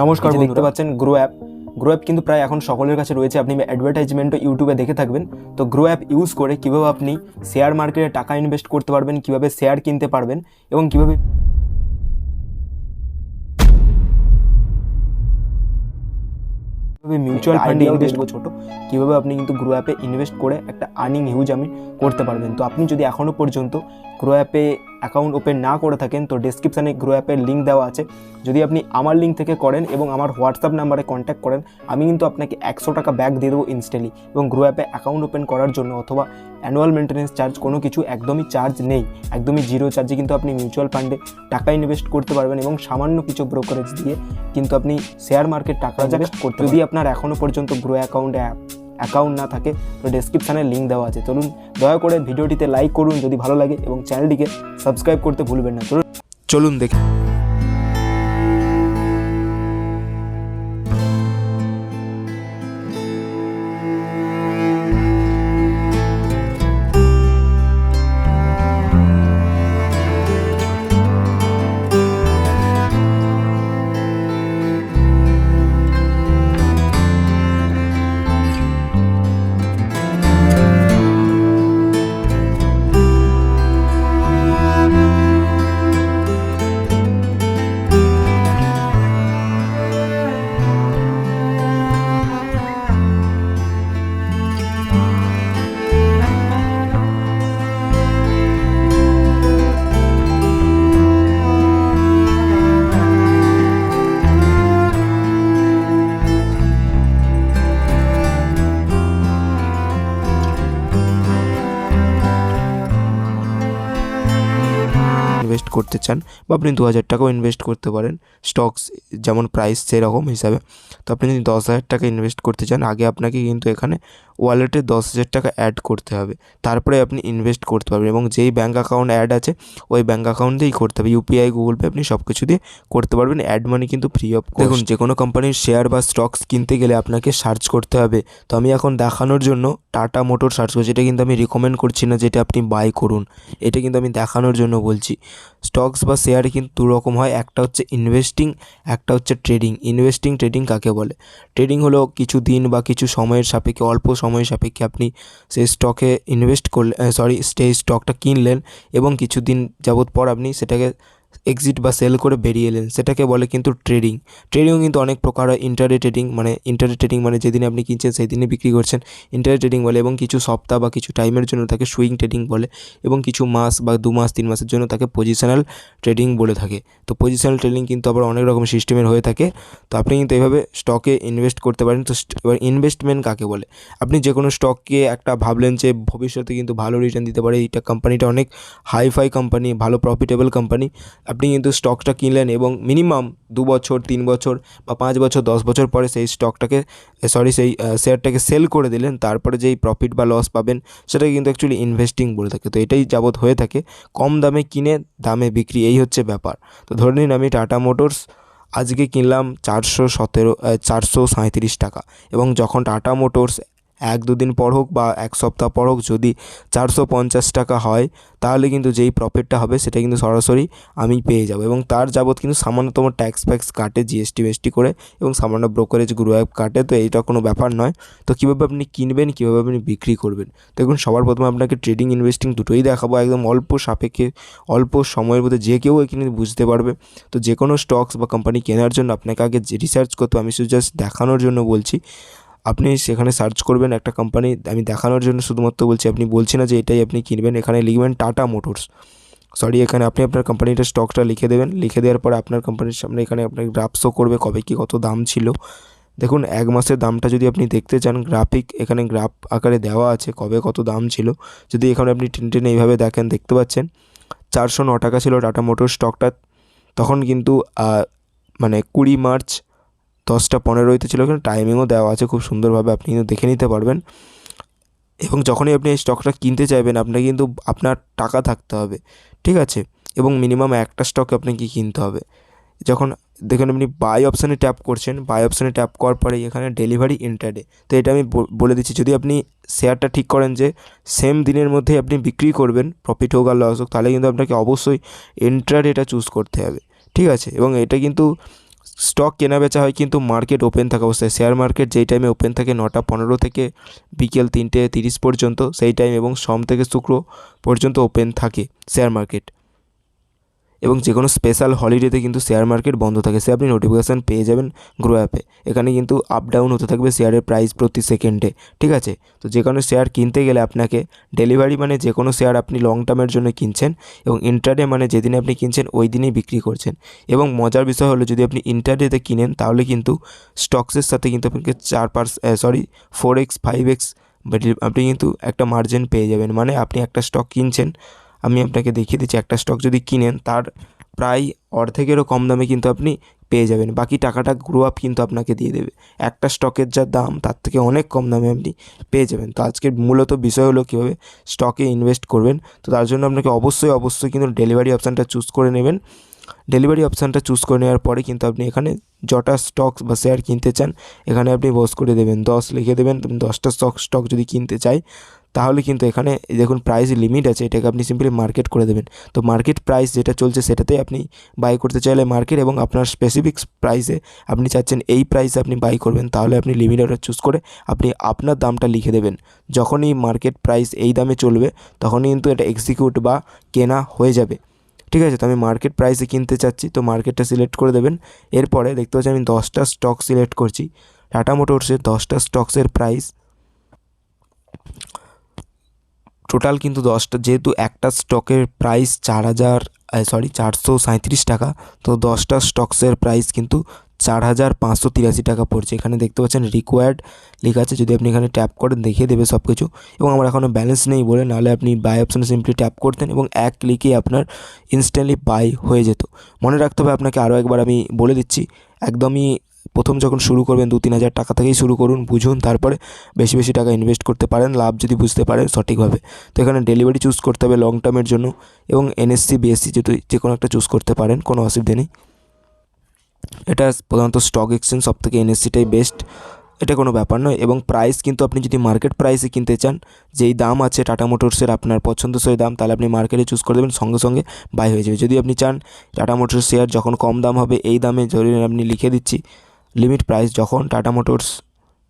নমস্কার বন্ধুরা, দেখতে পাচ্ছেন গ্রো অ্যাপ কিন্তু প্রায় এখন সকলের কাছে রয়েছে। আপনি অ্যাডভার্টাইজমেন্টও ইউটিউবে দেখে থাকবেন। তো গ্রো অ্যাপ ইউজ করে কীভাবে আপনি শেয়ার মার্কেটে টাকা ইনভেস্ট করতে পারবেন, কীভাবে শেয়ার কিনতে পারবেন এবং কীভাবে মিউচুয়াল ফান্ডে ইনভেস্ট ছোটো কীভাবে আপনি কিন্তু গ্রো অ্যাপে ইনভেস্ট করে একটা আর্নিং হিউজ আমি করতে পারবেন। তো আপনি যদি এখনও পর্যন্ত গ্রো অ্যাপে অ্যাকাউন্ট ওপেন না করে থাকেন তো ডেসক্রিপশানে গ্রো অ্যাপের লিঙ্ক দেওয়া আছে। যদি আপনি আমার লিঙ্ক থেকে করেন এবং আমার হোয়াটসঅ্যাপ নাম্বারে কন্ট্যাক্ট করেন, আমি কিন্তু আপনাকে 100 টাকা ব্যাক দিয়ে দেবো ইনস্ট্যান্টলি। এবং গ্রো অ্যাপে অ্যাকাউন্ট ওপেন করার জন্য অথবা অ্যানুয়াল মেনটেন্যান্স চার্জ কোনো কিছু একদমই চার্জ নেই, একদমই জিরো চার্জে কিন্তু আপনি মিউচুয়াল ফান্ডে টাকা ইনভেস্ট করতে পারবেন এবং সামান্য কিছু ব্রোকারেজ দিয়ে কিন্তু আপনি শেয়ার মার্কেট টাকা ইনভেস্ট করতে। যদি আপনার এখনও পর্যন্ত গ্রো অ্যাকাউন্ট না থাকে তো ডেসক্রিপশানে লিঙ্ক দেওয়া আছে। চলুন দয়া করে ভিডিওটিতে লাইক করুন যদি ভালো লাগে এবং চ্যানেলটিকে সাবস্ক্রাইব করতে ভুলবেন না। চলুন দেখি। ইনভেস্ট করতে চান বা আপনি 2000 টাকাও ইনভেস্ট করতে পারেন, স্টকস যেমন প্রাইস সেরকম হিসাবে। তো আপনি যদি 10,000 টাকা ইনভেস্ট করতে চান, আগে আপনাকে কিন্তু এখানে ওয়ালেটে 10,000 টাকা অ্যাড করতে হবে, তারপরে আপনি ইনভেস্ট করতে পারবেন। এবং যেই ব্যাঙ্ক অ্যাকাউন্ট অ্যাড আছে ওই ব্যাঙ্ক অ্যাকাউন্ট দিয়েই করতে হবে, ইউপিআই, গুগল পে, আপনি সব কিছু দিয়ে করতে পারবেন। অ্যাড মানি কিন্তু ফ্রি অফ কস্ট। দেখুন, যে কোনো কোম্পানির শেয়ার বা স্টকস কিনতে গেলে আপনাকে সার্চ করতে হবে। তো আমি এখন দেখানোর জন্য টাটা মোটর সার্চ করছি। এটা কিন্তু আমি রিকমেন্ড করছি না যেটা আপনি বাই করুন, এটা কিন্তু আমি দেখানোর জন্য বলছি। স্টকস বা শেয়ারে কিন্তু দু রকম হয়, একটা হচ্ছে ইনভেস্টিং, একটা হচ্ছে ট্রেডিং। ট্রেডিং কাকে বলে? ট্রেডিং হলো কিছু দিন বা কিছু সময়ের সাপেক্ষে, অল্প সময়ের সাপেক্ষে আপনি সেই স্টকে ইনভেস্ট করলেন, সেই স্টকটা কিনলেন এবং কিছু দিন যাবত পর আপনি সেটাকে এক্সিট বা সেল করে বেরিয়ে এলেন, সেটাকে বলে কিন্তু ট্রেডিং। ট্রেডিংও কিন্তু অনেক প্রকার হয়। ইন্টারডে ট্রেডিং মানে যেদিন আপনি কিনছেন সেই দিনে বিক্রি করছেন, ইন্টারডে ট্রেডিং বলে। এবং কিছু সপ্তাহ বা কিছু টাইমের জন্য তাকে সুইং ট্রেডিং বলে। এবং কিছু মাস বা 2 মাস 3 মাসের জন্য তাকে পজিশনাল ট্রেডিং বলে থাকে। তো পজিশনাল ট্রেডিং কিন্তু আবার অনেক রকম সিস্টেমের হয়ে থাকে। তো আপনি কিন্তু এইভাবে স্টকে ইনভেস্ট করতে পারেন। তো এবার ইনভেস্টমেন্ট কাকে বলে? আপনি যে কোনো স্টককে একটা ভাবলেন যে ভবিষ্যতে কিন্তু ভালো রিটার্ন দিতে পারে, এইটা কোম্পানিটা অনেক হাইফাই কোম্পানি, ভালো প্রফিটেবল কোম্পানি। আপনি কিন্তু স্টকটা কিনলেন এবং মিনিমাম 2 বছর 3 বছর বা 5 বছর 10 বছর পরে সেই শেয়ারটাকে সেল করে দিলেন। তারপরে যেই প্রফিট বা লস পাবেন সেটাকে কিন্তু অ্যাকচুয়ালি ইনভেস্টিং বলে থাকে। তো এটাই যাবত হয়ে থাকে, কম দামে কিনে দামে বিক্রি, এই হচ্ছে ব্যাপার। তো ধরে নিন আমি টাটা মোটরস আজকে কিনলাম 437 টাকা, এবং যখন টাটা মোটরস 1-2 দিন পর হোক বা 1 সপ্তাহ পর হোক যদি 450 টাকা হয়, তাহলে কিন্তু যেই প্রফিটটা হবে সেটা কিন্তু সরাসরি আমি পেয়ে যাব। এবং তার যাবত কিন্তু সামান্যতম ট্যাক্স কাটে, জিএসটি করে, এবং সামান্য ব্রোকারেজ গ্রো অ্যাপ কাটে। তো এইটা কোনো ব্যাপার নয়। তো কীভাবে আপনি কিনবেন, কীভাবে আপনি বিক্রি করবেন, দেখুন সবার প্রথমে আপনাকে ট্রেডিং, ইনভেস্টিং দুটোই দেখাবো, একদম অল্প সাপেক্ষে, অল্প সময়ের মধ্যে যে কেউ এখানে বুঝতে পারবে। তো যে কোনো স্টকস বা কোম্পানি কেনার জন্য আপনাকে আগে রিসার্চ করতে, আমি শুধু জাস্ট দেখানোর জন্য বলছি। আপনি সেখানে সার্চ করবেন একটা কোম্পানি, আমি দেখানোর জন্য শুধুমাত্র বলছি, আপনি বলছি না যে এটাই আপনি কিনবেন। এখানে লিখবেন টাটা মোটরস, এখানে আপনি আপনার কোম্পানিটার স্টকটা লিখে দেবেন। লিখে দেওয়ার পরে আপনার কোম্পানির সামনে এখানে আপনাকে গ্রাফ শো করবে কবে কি কত দাম ছিল। দেখুন 1 মাসের দামটা যদি আপনি দেখতে চান, এখানে গ্রাফ আকারে দেওয়া আছে কবে কত দাম ছিল। যদি এখানে আপনি টেনে এইভাবে দেখেন, দেখতে পাচ্ছেন 409 টাকা ছিল টাটা মোটর স্টকটা। তখন কিন্তু 20 মার্চ 10:15 ছিল। এখানে টাইমিংও দেওয়া আছে খুব সুন্দরভাবে, আপনি কিন্তু দেখে নিতে পারবেন। এবং যখনই আপনি এই স্টকটা কিনতে চাইবেন, আপনাকে কিন্তু আপনার টাকা থাকতে হবে, ঠিক আছে? এবং মিনিমাম একটা স্টক আপনাকে কিনতে হবে। যখন দেখুন আপনি বাই অপশানে ট্যাপ করছেন, বাই অপশানে ট্যাপ করার পরে এখানে ডেলিভারি ইন্টারডে। তো এটা আমি বলে দিচ্ছি, যদি আপনি শেয়ারটা ঠিক করেন যে সেম দিনের মধ্যেই আপনি বিক্রি করবেন, প্রফিট হোক আর লস হোক, তাহলে কিন্তু আপনাকে অবশ্যই ইন্ট্রাডেটা চুজ করতে হবে, ঠিক আছে? এবং এটা কিন্তু স্টক কেনা বেচা হয় কিন্তু মার্কেট ওপেন থাকা অবস্থায়। শেয়ার মার্কেট যেই টাইমে ওপেন থাকে 9:15 থেকে বিকেল 3:30 পর্যন্ত, সেই টাইম, এবং সোম থেকে শুক্র পর্যন্ত ওপেন থাকে শেয়ার মার্কেট। এবং যে কোনো স্পেশাল হলিডেতে কিন্তু শেয়ার মার্কেট বন্ধ থাকে। সে আপনি নোটিফিকেশান পেয়ে যাবেন গ্রো অ্যাপে। এখানে কিন্তু আপ ডাউন হতে থাকবে শেয়ারের প্রাইস প্রতি সেকেন্ডে, ঠিক আছে। তো যে কোনো শেয়ার কিনতে গেলে আপনাকে ডেলিভারি মানে যে কোনো শেয়ার আপনি লং টার্মের জন্য কিনছেন, এবং ইন্ট্রাডে মানে যেদিনে আপনি কিনছেন ওই দিনেই বিক্রি করছেন। এবং মজার বিষয় হলো, যদি আপনি ইন্ট্রাডেতে কিনেন তাহলে কিন্তু স্টকসের সাথে কিন্তু আপনাকে 4x 5x আপনি কিন্তু একটা মার্জিন পেয়ে যাবেন। মানে আপনি একটা স্টক কিনছেন, আমি আপনাকে দেখিয়ে দিচ্ছি, একটা স্টক যদি কিনেন তার প্রায় অর্ধেকেরও কম দামে কিন্তু আপনি পেয়ে যাবেন। বাকি টাকাটা গ্রো আপ কিন্তু আপনাকে দিয়ে দেবে। একটা স্টকের যা দাম তার থেকে অনেক কম দামে আপনি পেয়ে যাবেন। তো আজকের মূলত বিষয় হলো কীভাবে স্টকে ইনভেস্ট করবেন। তো তার জন্য আপনাকে অবশ্যই কিন্তু ডেলিভারি অপশানটা চুজ করে নেবেন। ডেলিভারি অপশানটা চুজ করে নেওয়ার পরে কিন্তু আপনি এখানে যটা স্টক বা শেয়ার কিনতে চান এখানে আপনি বস করে দেবেন, 10 লিখে দেবেন। তুমি 10টা স্টক যদি কিনতে চাই তাহলে কিন্তু এখানে দেখুন প্রাইস লিমিট আছে, এটাকে আপনি সিম্পলি মার্কেট করে দেবেন। তো মার্কেট প্রাইস যেটা চলছে সেটাতেই আপনি বাই করতে চাইলে মার্কেট, এবং আপনার স্পেসিফিক প্রাইসে আপনি চাচ্ছেন এই প্রাইসে আপনি বাই করবেন, তাহলে আপনি লিমিট অর্ডার চুজ করে আপনি আপনার দামটা লিখে দেবেন। যখনই মার্কেট প্রাইস এই দামে চলবে তখনই কিন্তু এটা এক্সিকিউট বা কেনা হয়ে যাবে, ঠিক আছে। তো আমি মার্কেট প্রাইসে কিনতে চাচ্ছি, তো মার্কেটটা সিলেক্ট করে দেবেন। এরপরে দেখতে পাচ্ছি আমি 10টা স্টক সিলেক্ট করছি। টাটা মোটরসের 10টা স্টকসের প্রাইস টোটাল কিন্তু 10টা, যেহেতু একটা স্টকের প্রাইস 437 টাকা, তো 10টা স্টকসের প্রাইস কিন্তু 4583 টাকা পড়ছে। এখানে দেখতে পাচ্ছেন রিকোয়ার্ড লেখা আছে, যদি আপনি এখানে ট্যাপ করেন দেখিয়ে দেবে সব কিছু। এবং আমার এখনও ব্যালেন্স নেই বলে, নাহলে আপনি বাই অপশানে সিম্পলি ট্যাপ করতেন এবং এক ক্লিকে আপনার ইনস্ট্যান্টলি বাই হয়ে যেত। মনে রাখতে হবে আপনাকে, আরও একবার আমি বলে দিচ্ছি, একদমই প্রথম যখন শুরু করবেন 2-3 হাজার টাকা থেকেই শুরু করুন, বুঝুন, তারপরে বেশি বেশি টাকা ইনভেস্ট করতে পারেন, লাভ যদি বুঝতে পারেন সঠিকভাবে। তো এখানে ডেলিভারি চুজ করতে হবে লং টার্মের জন্য, এবং এনএসসি বিএসসি যে কোনো একটা চুজ করতে পারেন, কোনো অসুবিধা নেই। এটা প্রধানত স্টক এক্সচেঞ্জ, সব থেকে এনএসসিটাই বেস্ট, এটা কোনো ব্যাপার নয়। এবং প্রাইস কিন্তু আপনি যদি মার্কেট প্রাইসে কিনতে চান, যেই দাম আছে টাটা মোটরসের আপনার পছন্দসই দাম, তাহলে আপনি মার্কেটে চুজ করে দেবেন, সঙ্গে সঙ্গে বাই হয়ে যাবে। যদি আপনি চান টাটা মোটরস শেয়ার যখন কম দাম হবে এই দামে, ধরুন আপনি লিখে দিচ্ছি লিমিট প্রাইস, যখন টাটা মোটরস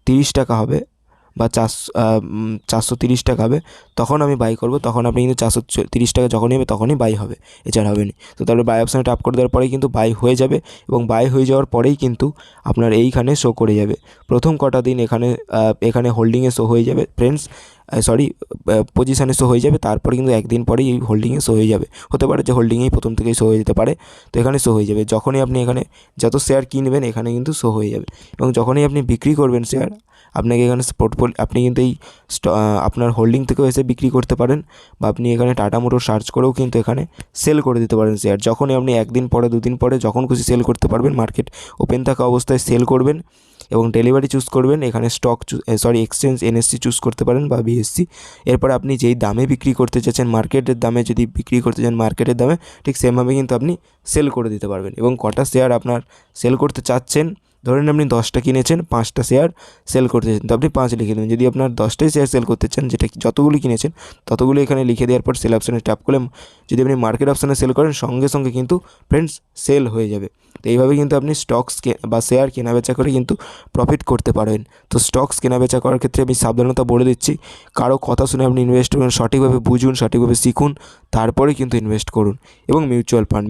30 টাকা হবে বা 430 টাকা হবে তখন আমি বাই করব, তখন আপনি কিন্তু 430 টাকা যখনই হবে তখনই বাই হবে, এছাড়া হবে না। তো তাহলে বাই অপশানে ট্যাপ করে দেওয়ার পরেই কিন্তু বাই হয়ে যাবে, এবং বাই হয়ে যাওয়ার পরেই কিন্তু আপনার এইখানে শো করে যাবে। প্রথম কটা দিন এখানে হোল্ডিংয়ে শো হয়ে যাবে ফ্রেন্ডস, পজিশানে শো হয়ে যাবে, তারপরে কিন্তু একদিন পরেই এই হোল্ডিংয়ে শো হয়ে যাবে। হতে পারে যে হোল্ডিংয়েই প্রথম থেকেই শো হয়ে যেতে পারে, তো এখানে শো হয়ে যাবে। যখনই আপনি এখানে যত শেয়ার কিনবেন এখানে কিন্তু শো হয়ে যাবে, এবং যখনই আপনি বিক্রি করবেন শেয়ার, আপনাকে এখানে পোর্টফোলিও, আপনি কিন্তু এই আপনার হোল্ডিং থেকেও এসে বিক্রি করতে পারেন, বা আপনি এখানে টাটা মোটর সার্চ করেও কিন্তু এখানে সেল করে দিতে পারেন শেয়ার। যখনই আপনি একদিন পরে 2 দিন পরে যখন খুশি সেল করতে পারবেন, মার্কেট ওপেন থাকা অবস্থায় সেল করবেন, এবং ডেলিভারি চুজ করবেন। এখানে এক্সচেঞ্জ এনএসসি চুজ করতে পারেন বা বিএসসি। এরপর আপনি যেই দামে বিক্রি করতে চাচ্ছেন, মার্কেটের দামে যদি বিক্রি করতে চান মার্কেটের দামে, ঠিক সেমভাবে কিন্তু আপনি সেল করে দিতে পারবেন। এবং কটা শেয়ার আপনার সেল করতে চাচ্ছেন, ধরেন আপনি 10টা কিনেছেন, 5টা শেয়ার সেল করতে চান, তো আপনি 5 লিখে দেবেন। যদি আপনার 10টাই শেয়ার সেল করতে চান, যেটা যতগুলি কিনেছেন ততগুলো এখানে লিখে দেওয়ার পর সেল অপশানে ট্যাপ করলে, যদি আপনি মার্কেট অপশানে সেল করেন সঙ্গে সঙ্গে কিন্তু ফ্রেন্ডস সেল হয়ে যাবে। তো এইভাবে কিন্তু আপনি স্টকস বা শেয়ার কেনাবেচা করে কিন্তু প্রফিট করতে পারবেন। তো স্টকস কেনাবেচা করার ক্ষেত্রে আমি সাবধানতা বলে দিচ্ছি, কারো কথা শুনে আপনি ইনভেস্ট করুন, সঠিকভাবে বুঝুন, সঠিকভাবে শিখুন, তারপরে কিন্তু ইনভেস্ট করুন। এবং মিউচুয়াল ফান্ড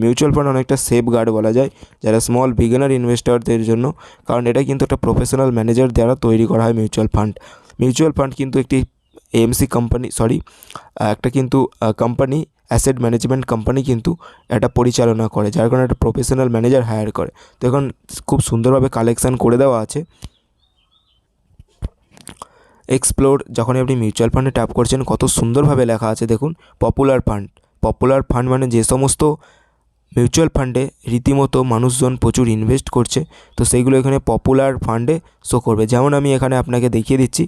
অনেকটা সেফ গার্ড বলা যায় যারা স্মল বিগিনার ইনভেস্টরদের জন্য, কারণ এটা কিন্তু একটা প্রফেশনাল ম্যানেজার দ্বারা তৈরি করা হয় মিউচুয়াল ফান্ড কিন্তু একটি এএমসি কোম্পানি, একটা কিন্তু কোম্পানি, অ্যাসেট ম্যানেজমেন্ট কোম্পানি কিন্তু এটা পরিচালনা করে, যার কারণে একটা প্রফেশনাল ম্যানেজার হায়ার করে। তো এখন খুব সুন্দরভাবে কালেকশান করে দেওয়া আছে। এক্সপ্লোর, যখনই আপনি মিউচুয়াল ফান্ডে ট্যাপ করছেন কত সুন্দরভাবে লেখা আছে দেখুন, পপুলার ফান্ড মানে যে সমস্ত মিউচুয়াল ফান্ডে রীতিমতো মানুষজন প্রচুর ইনভেস্ট করছে, তো সেইগুলো এখানে পপুলার ফান্ডে শো করবে। যেমন আমি এখানে আপনাকে দেখিয়ে দিচ্ছি,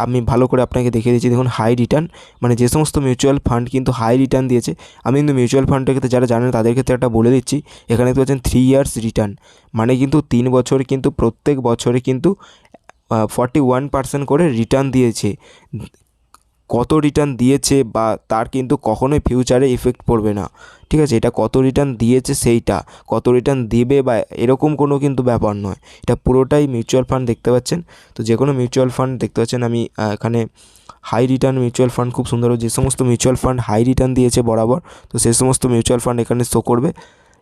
আমি ভালো করে আপনাকে দেখিয়ে দিচ্ছি, দেখুন হাই রিটার্ন, মানে যে সমস্ত মিউচুয়াল ফান্ড কিন্তু হাই রিটার্ন দিয়েছে। আমি কিন্তু মিউচুয়াল ফান্ডের ক্ষেত্রে যারা জানেন তাদের ক্ষেত্রে একটা বলে দিচ্ছি, এখানে দেখতে পাচ্ছেন 3 ইয়ার্স রিটার্ন, মানে কিন্তু 3 বছর কিন্তু প্রত্যেক বছরে কিন্তু 41% করে রিটার্ন দিয়েছে। কত রিটার্ন দিয়েছে বা তার কিন্তু কখনোই ফিউচারে ইফেক্ট পড়বে না, ঠিক আছে। এটা কত রিটার্ন দিয়েছে সেইটা, কত রিটার্ন দেবে বা এরকম কোনো কিন্তু ব্যাপার নয়, এটা পুরোটাই মিউচুয়াল ফান্ড দেখতে পাচ্ছেন। তো যে কোনো মিউচুয়াল ফান্ড দেখতে পাচ্ছেন আমি এখানে হাই রিটার্ন মিউচুয়াল ফান্ড খুব সুন্দর, যে সমস্ত মিউচুয়াল ফান্ড হাই রিটার্ন দিয়েছে বরাবর, তো সেই সমস্ত মিউচুয়াল ফান্ড এখানে শো করবে।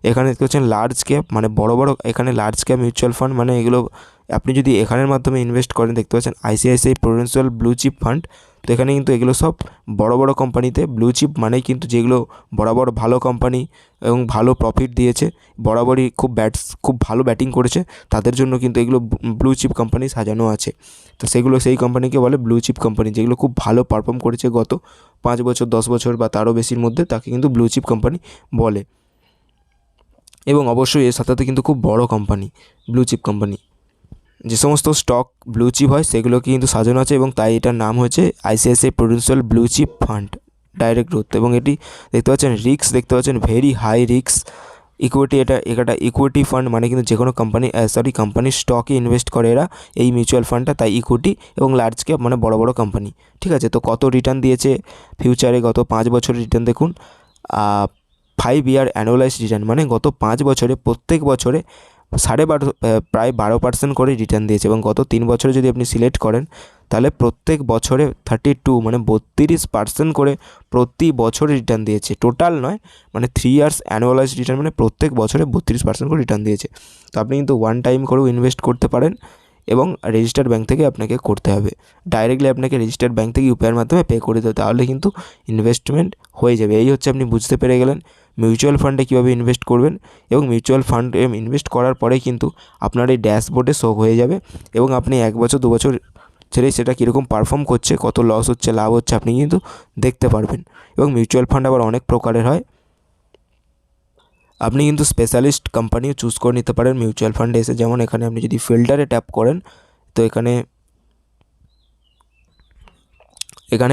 এখানে দেখতে পাচ্ছেন লার্জ ক্যাপ, মানে বড় বড় এখানে লার্জ ক্যাপ মিউচুয়াল ফান্ড, মানে এগুলো আপনি যদি এখানের মাধ্যমে ইনভেস্ট করেন, দেখতে পাচ্ছেন ICICI Prudential blue chip fund. তো এখানে কিন্তু এগুলো সব বড় বড় কোম্পানিতে, ব্লু চিপ মানে কিন্তু যেগুলো বরাবর ভালো কোম্পানি এবং ভালো প্রফিট দিয়েছে, বরাবরই খুব ভালো ব্যাটিং করেছে, তাদের জন্য কিন্তু এগুলো ব্লু চিপ কোম্পানি সাজানো আছে। তো সেগুলো সেই কোম্পানিকে বলে ব্লু চিপ কোম্পানি, যেগুলো খুব ভালো পারফর্ম করেছে গত 5 বছর 10 বছর বা তারও বেশির মধ্যে, তাকে কিন্তু ব্লু চিপ কোম্পানি বলে। এবং অবশ্যই এর সাথে কিন্তু খুব বড় কোম্পানি ব্লু চিপ কোম্পানি, যে সমস্ত স্টক ব্লু চিপ হয় সেগুলোকে কিন্তু সাজানো আছে, এবং তাই এটার নাম হয়েছে ICICI Prudential blue chip fund direct growth. এবং এটি দেখতে পাচ্ছেন রিস্ক, দেখতে পাচ্ছেন ভেরি হাই রিস্ক ইকুইটি, এটা ইকুইটি ফান্ড, মানে কিন্তু যে কোনো কোম্পানির স্টকে ইনভেস্ট করে এরা এই মিউচুয়াল ফান্ডটা, তাই ইকুইটি এবং লার্জ ক্যাপ মানে বড় বড় কোম্পানি, ঠিক আছে। তো কত রিটার্ন দিয়েছে ফিউচারে, গত 5 বছরের রিটার্ন দেখুন, 5 ইয়ার অ্যানুয়ালাইজ রিটার্ন, মানে গত 5 বছরে প্রত্যেক বছরে 12.5 প্রায় 12% করে রিটার্ন দিয়েছে। এবং গত 3 বছরে যদি আপনি সিলেক্ট করেন, তাহলে প্রত্যেক বছরে 32 মানে 32% করে প্রতি বছরে রিটার্ন দিয়েছে, টোটাল নয়, মানে 3 ইয়ার্স অ্যানুয়ালাইজ রিটার্ন, মানে প্রত্যেক বছরে 32% করে রিটার্ন দিয়েছে। তো আপনি কিন্তু ওয়ান টাইম করেও ইনভেস্ট করতে পারেন, এবং রেজিস্টার্ড ব্যাঙ্ক থেকে আপনাকে করতে হবে, ডাইরেক্টলি আপনাকে রেজিস্টার্ড ব্যাঙ্ক থেকে ইউপিআইয়ের মাধ্যমে পে করে দিতে, তাহলে কিন্তু ইনভেস্টমেন্ট হয়ে যাবে। এই হচ্ছে, আপনি বুঝতে পেরে গেলেন মিউচুয়াল ফান্ডে কীভাবে ইনভেস্ট করবেন, এবং মিউচুয়াল ফান্ডে ইনভেস্ট করার পরে কিন্তু আপনার এই ড্যাশবোর্ডে শো হয়ে যাবে, এবং আপনি 1 বছর 2 বছর ছেড়েই সেটা কীরকম পারফর্ম করছে, কত লস হচ্ছে লাভ হচ্ছে আপনি কিন্তু দেখতে পারবেন। এবং মিউচুয়াল ফান্ড আবার অনেক প্রকারের হয়, আপনি কিন্তু স্পেশালিস্ট কোম্পানিও চুজ করে নিতে পারেন মিউচুয়াল ফান্ডে এসে। যেমন এখানে আপনি যদি ফিল্টারে ট্যাপ করেন, তো এখানে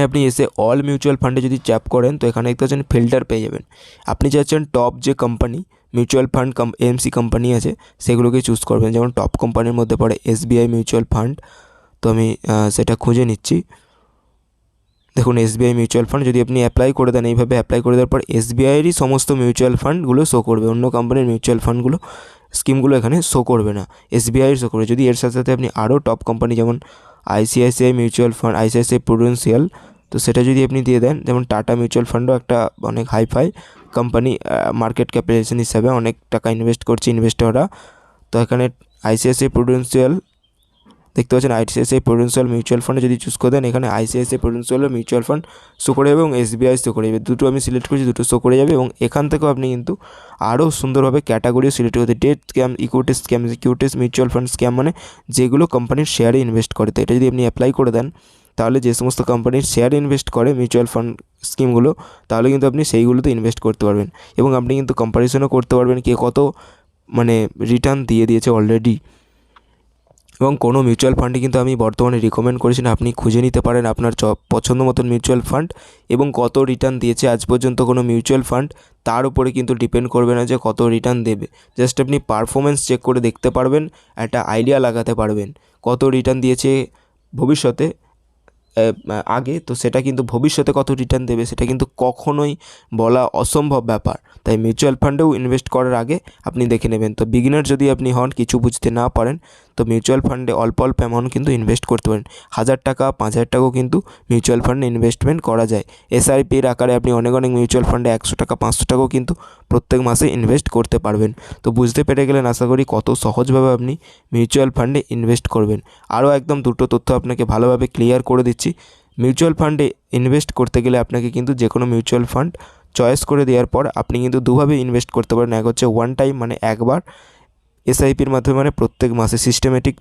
আপনি এসে অল মিউচুয়াল ফান্ডে যদি ট্যাপ করেন, তো এখানে দেখতে পাচ্ছেন ফিল্টার পেয়ে যাবেন। আপনি চাচ্ছেন টপ যে company mutual fund AMC company আছে সেগুলোকে চুজ করবেন। যেমন টপ কোম্পানির মধ্যে পড়ে এসবিআই মিউচুয়াল ফান্ড, তো আমি সেটা খুঁজে নিচ্ছি। দেখুন এসবিআই মিউচুয়াল ফান্ড যদি আপনি অ্যাপ্লাই করে দেন, এইভাবে অ্যাপ্লাই করে দেওয়ার পর এসবিআইয়েরই সমস্ত মিউচুয়াল ফান্ডগুলো শো করবে, অন্য কোম্পানির মিউচুয়াল ফান্ডগুলো স্কিমগুলো এখানে শো করবে না, এসবিআইয়ের শো করবে। যদি এর সাথে সাথে আপনি আরও টপ কোম্পানি যেমন ICICI mutual fund, ICICI Prudential, তো সেটা যদি আপনি দিয়ে দেন, যেমন টাটা মিউচুয়াল ফান্ডও একটা অনেক হাইফাই কোম্পানি, মার্কেট ক্যাপিটালাইজেশন হিসাবে অনেক টাকা ইনভেস্ট করছে ইনভেস্টররা। তো এখানে আইসিআইসিআই প্রুডেন্সিয়াল দেখতে পাচ্ছেন, আইসিআইসিআই প্রুডেন্সিয়াল মিউচুয়াল ফান্ডে যদি চুজ করে দেন, এখানে ICICI Prudential mutual fund show করে যাবে এবং এসবিআই শো করে যাবে, দুটো আমি সিলেক্ট করছি, দুটো শো করে যাবে। এবং এখান থেকেও আপনি কিন্তু আরও সুন্দরভাবে ক্যাটাগরিও সিলেক্ট করতে, debt scheme, equities scheme, securities mutual fund scheme, মানে যেগুলো কোম্পানির শেয়ারে ইনভেস্ট করে। তো এটা যদি আপনি অ্যাপ্লাই করে দেন, তাহলে যে সমস্ত কোম্পানির শেয়ারে ইনভেস্ট করে মিউচুয়াল ফান্ড স্কিমগুলো, তাহলে কিন্তু আপনি সেইগুলোতে ইনভেস্ট করতে পারবেন, এবং আপনি কিন্তু কম্পারিজনও করতে পারবেন কে কত মানে রিটার্ন দিয়ে দিয়েছে অলরেডি। এবং কোনো মিউচুয়াল ফান্ডে কিন্তু আমি বর্তমানে রিকমেন্ড করেছি না, আপনি খুঁজে নিতে পারেন আপনার পছন্দ মতন মিউচুয়াল ফান্ড, এবং কত রিটার্ন দিয়েছে আজ পর্যন্ত কোনো মিউচুয়াল ফান্ড, তার উপরে কিন্তু ডিপেন্ড করবে না যে কত রিটার্ন দেবে। জাস্ট আপনি পারফরমেন্স চেক করে দেখতে পারবেন, একটা আইডিয়া লাগাতে পারবেন কত রিটার্ন দিয়েছে ভবিষ্যতে আগে, তো সেটা কিন্তু ভবিষ্যতে কত রিটার্ন দেবে সেটা কিন্তু কখনোই বলা অসম্ভব ব্যাপার। তাই মিউচুয়াল ফান্ডেও ইনভেস্ট করার আগে আপনি দেখে নেবেন। তো বিগিনার যদি আপনি হন, কিছু বুঝতে না পারেন, তো মিউচুয়াল ফান্ডে অল্প অল্প অ্যামাউন্ট কিন্তু ইনভেস্ট করতে পারেন, 1000 টাকা 5000 টাকাও কিন্তু মিউচুয়াল ফান্ডে ইনভেস্টমেন্ট করা যায়। এসআইপির আকারে আপনি অনেক মিউচুয়াল ফান্ডে 100 টাকা 500 টাকাও কিন্তু প্রত্যেক মাসে ইনভেস্ট করতে পারবেন। তো বুঝতে পেরে গেলেন আশা করি কত সহজভাবে আপনি মিউচুয়াল ফান্ডে ইনভেস্ট করবেন। আরও একদম দুটো তথ্য আপনাকে ভালোভাবে ক্লিয়ার করে দিচ্ছি। মিউচুয়াল ফান্ডে ইনভেস্ট করতে গেলে আপনাকে কিন্তু যে কোনো মিউচুয়াল ফান্ড চয়েস করে দেওয়ার পর আপনি কিন্তু দুভাবে ইনভেস্ট করতে পারেন। এক হচ্ছে ওয়ান টাইম, মানে একবার এসআইপির মাধ্যমে, মানে প্রত্যেক মাসে সিস্টেমেটিক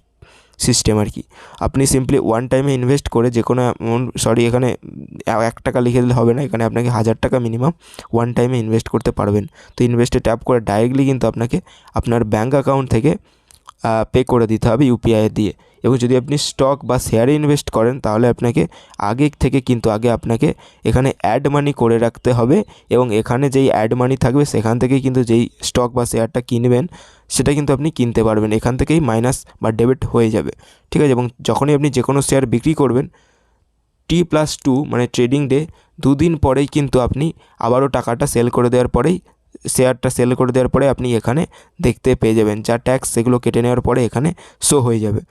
সিস্টেম আর কি। আপনি সিম্পলি ওয়ান টাইমে ইনভেস্ট করে যে কোনো এখানে 1 টাকা লিখে দিলে হবে না, এখানে আপনাকে 1000 টাকা মিনিমাম ওয়ান টাইমে ইনভেস্ট করতে পারবেন। তো ইনভেস্টে ট্যাপ করে ডাইরেক্টলি কিন্তু আপনাকে আপনার ব্যাঙ্ক অ্যাকাউন্ট থেকে পে করে দিতে হবে ইউপিআই দিয়ে। এবং যদি আপনি স্টক বা শেয়ারে ইনভেস্ট করেন, তাহলে আপনাকে আগে আপনাকে এখানে অ্যাড মানি করে রাখতে হবে, এবং এখানে যেই অ্যাড মানি থাকবে সেখান থেকেই কিন্তু যেই স্টক বা শেয়ারটা কিনবেন সেটা কিন্তু আপনি কিনতে পারবেন, এখান থেকেই মাইনাস বা ডেবিট হয়ে যাবে, ঠিক আছে। এবং যখনই আপনি যে কোনো শেয়ার বিক্রি করবেন, T+2 মানে ট্রেডিং ডে 2 দিন পরেই কিন্তু আপনি আবারও টাকাটা সেল করে দেওয়ার পরেই শেয়ারটা সেল করে দেওয়ার পরে আপনি এখানে দেখতে পেয়ে যাবেন, যা ট্যাক্স সেগুলো কেটে নেওয়ার পরে এখানে শো হয়ে যাবে।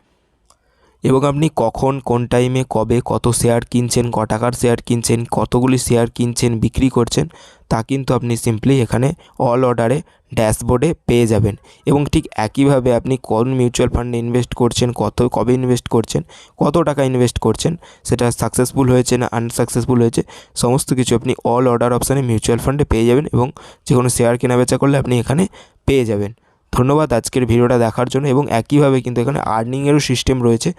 এবং আপনি কখন কোন টাইমে কবে কত শেয়ার কিনছেন, ক টাকার শেয়ার কিনছেন, কতগুলি শেয়ার কিনছেন বিক্রি করছেন, তা কিন্তু আপনি সিম্পলি এখানে অল অর্ডারে ড্যাশবোর্ডে পেয়ে যাবেন। এবং ঠিক একইভাবে আপনি কোন মিউচুয়াল ফান্ডে ইনভেস্ট করছেন, কবে ইনভেস্ট করছেন, কত টাকা ইনভেস্ট করছেন, সেটা সাকসেসফুল হয়েছে না আনসাকসেসফুল হয়েছে, সমস্ত কিছু আপনি অল অর্ডার অপশানে মিউচুয়াল ফান্ডে পেয়ে যাবেন এবং যে কোনো শেয়ার কেনাবেচা করলে আপনি এখানে পেয়ে যাবেন। ধন্যবাদ আজকের ভিডিওটা দেখার জন্য। এবং একইভাবে কিন্তু এখানে আর্নিংয়েরও সিস্টেম রয়েছে।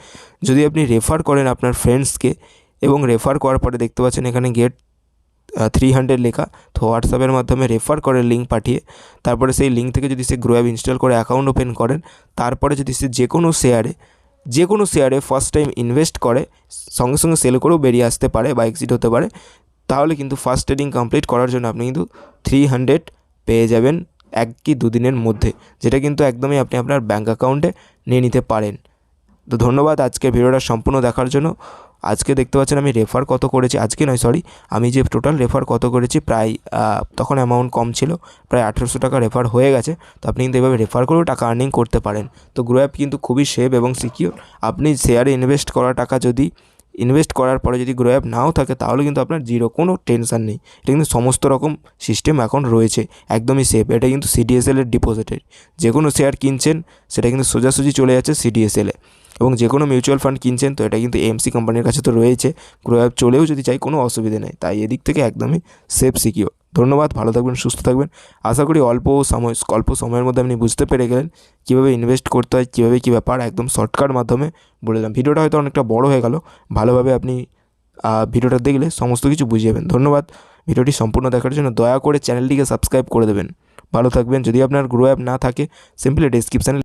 যদি আপনি রেফার করেন আপনার ফ্রেন্ডসকে এবং রেফার করার পরে দেখতে পাচ্ছেন এখানে গেট 300 লেখা, তো হোয়াটসঅ্যাপের মাধ্যমে রেফার করে লিঙ্ক পাঠিয়ে তারপরে সেই লিঙ্ক থেকে যদি সে গ্রো অ্যাপ ইনস্টল করে অ্যাকাউন্ট ওপেন করেন, তারপরে যদি সে যে কোনো শেয়ারে ফার্স্ট টাইম ইনভেস্ট করে, সঙ্গে সঙ্গে সেল করেও বেরিয়ে আসতে পারে বা এক্সিট হতে পারে, তাহলে কিন্তু ফার্স্ট ট্রেডিং কমপ্লিট করার জন্য আপনি কিন্তু 300 পেয়ে যাবেন 1 কি 2 দিনের মধ্যে, যেটা কিন্তু একদমই আপনি আপনার ব্যাঙ্ক অ্যাকাউন্টে নিয়ে নিতে পারেন। তো ধন্যবাদ আজকের ভিডিওটা সম্পূর্ণ দেখার জন্য। আজকে দেখতে পাচ্ছেন আমি রেফার কত করেছি, আমি যে টোটাল রেফার কত করেছি, প্রায় তখন অ্যামাউন্ট কম ছিল, প্রায় 1800 টাকা রেফার হয়ে গেছে। তো আপনি কিন্তু এভাবে রেফার করেও টাকা আর্নিং করতে পারেন। তো গ্রো অ্যাপ কিন্তু খুবই সেফ এবং সিকিউর। আপনি শেয়ারে ইনভেস্ট করা টাকা যদি ইনভেস্ট করার পরে যদি গ্রো অ্যাপ নাও থাকে, তাহলে কিন্তু আপনার জিরো, কোনো টেনশান নেই। এটা কিন্তু সমস্ত রকম সিস্টেম এখন রয়েছে, একদমই সেফ। এটা কিন্তু CDSL এর ডিপোজিটের, যে কোনো শেয়ার কিনছেন সেটা কিন্তু সোজাসুজি চলে যাচ্ছে CDSL এ। এবং যে কোনো মিউচুয়াল ফান্ড কিনছেন তো এটা কিন্তু AMC কোম্পানির কাছে তো রয়েছে, গ্রো অ্যাপ চলেও যদি চাই কোনো অসুবিধা নেই। তাই এদিক থেকে একদমই সেফ সিকিউর। ধন্যবাদ, ভালো থাকবেন, সুস্থ থাকবেন। আশা করি অল্প সময়ের মধ্যে আপনি বুঝতে পেরে গেলেন কীভাবে ইনভেস্ট করতে হয়, কীভাবে কী ব্যাপার, একদম শর্টকাট মাধ্যমে বলে দিলাম। ভিডিওটা হয়তো অনেকটা বড় হয়ে গেল, ভালোভাবে আপনি ভিডিওটা দেখলে সমস্ত কিছু বুঝে যাবেন। ধন্যবাদ ভিডিওটি সম্পূর্ণ দেখার জন্য। দয়া করে চ্যানেলটিকে সাবস্ক্রাইব করে দেবেন। ভালো থাকবেন। যদি আপনার গ্রো অ্যাপ না থাকে, সিম্পলি ডেসক্রিপশানে